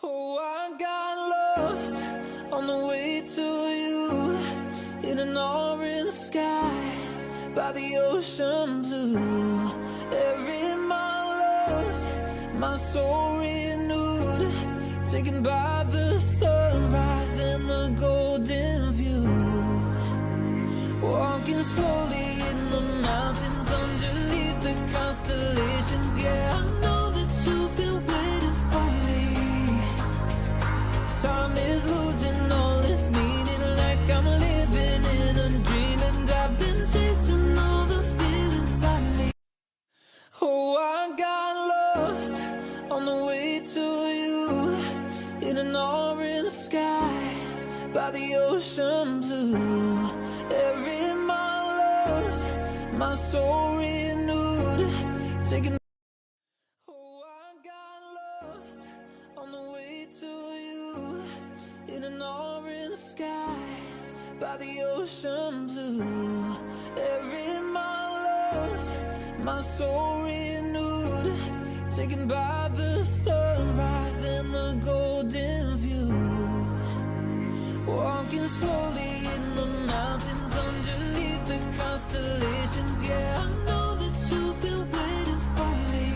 Oh, I got lost on the way to you in an orange sky by the ocean blue. Every mile lost, my soul renewed, taken by the sunrise and the golden view. Walking slowly in the mountains underneath the constellations. Yeah, I know that you've been waiting for me. Time is losing all its meaning, like I'm living in a dream, and I've been chasing all the feelings I need. Oh, I got lost on the way to you in an orange sky by the ocean blue. Every mile lost, my soul renewed, taking. Oh, I got lost on the way to you in an orange sky by the ocean blue. Every mile lost, my soul renewed, taken by the sunrise and the golden view. Walking slowly in the mountains underneath the constellations. Yeah, I know that you've been waiting for me.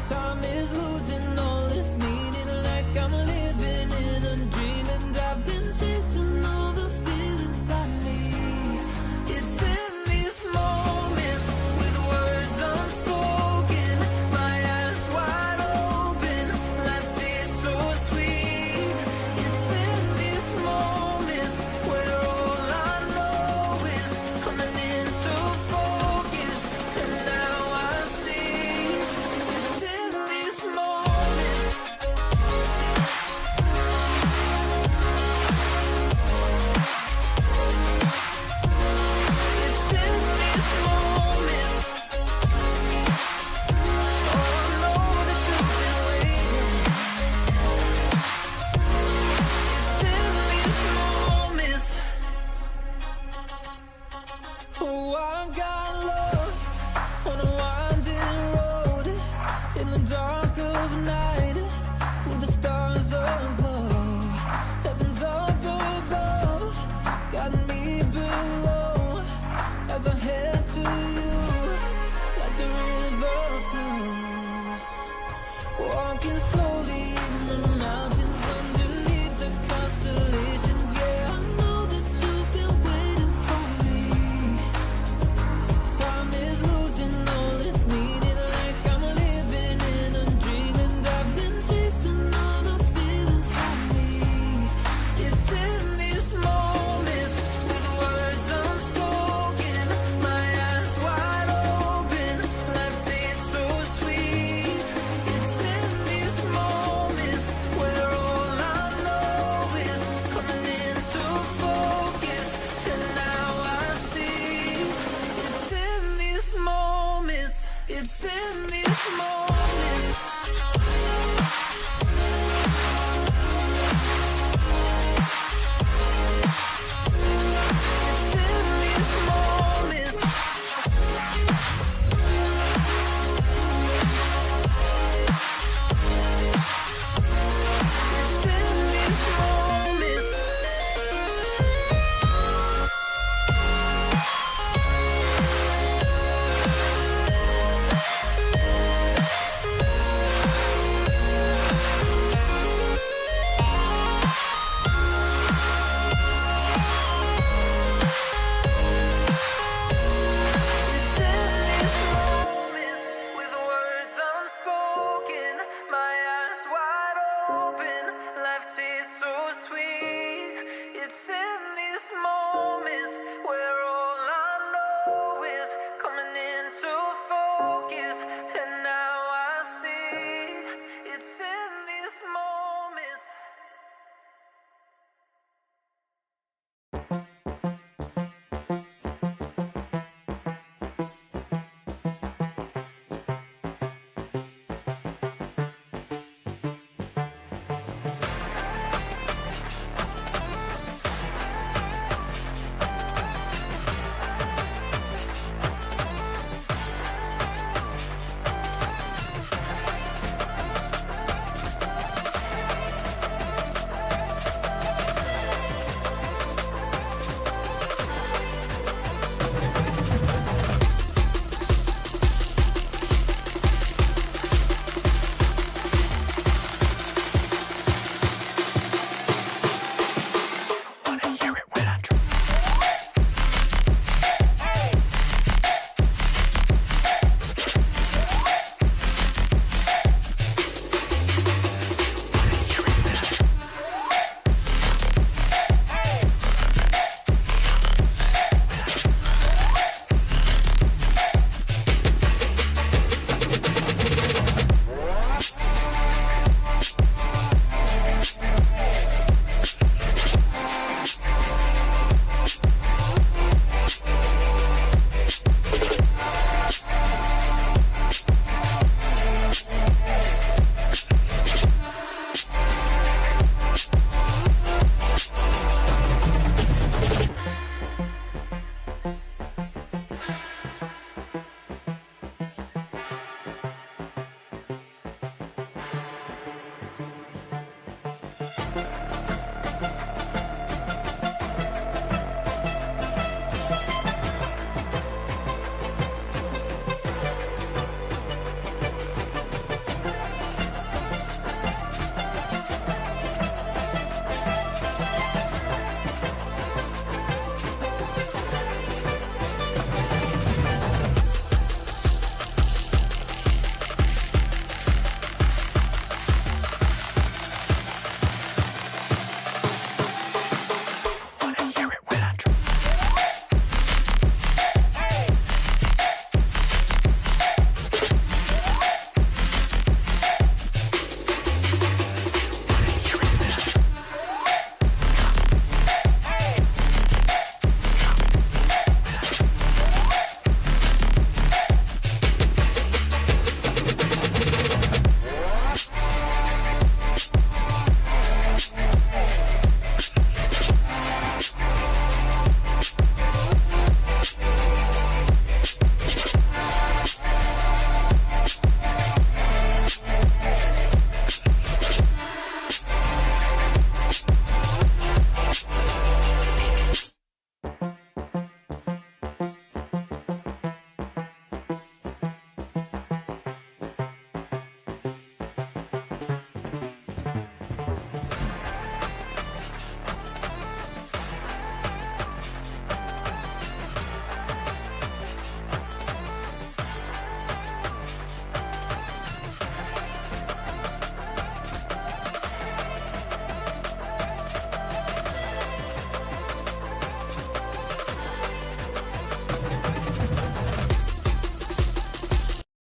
Time is losing all its meaning, like I'm living in a dream, and I've been chasing all the feelings I need. It's in these moments with words unspoken, my eyes wide open, life tastes so sweet. It's in these moments where all I know is coming into focus, and now I see. It's in these moments. It's in these moments. Oh, I know that you've been waiting. It's in these moments. Oh, I got lost on a winding road in the dark of night with the stars aglow. Heaven's up above, got me below as I head to you like the river flows. Walking slow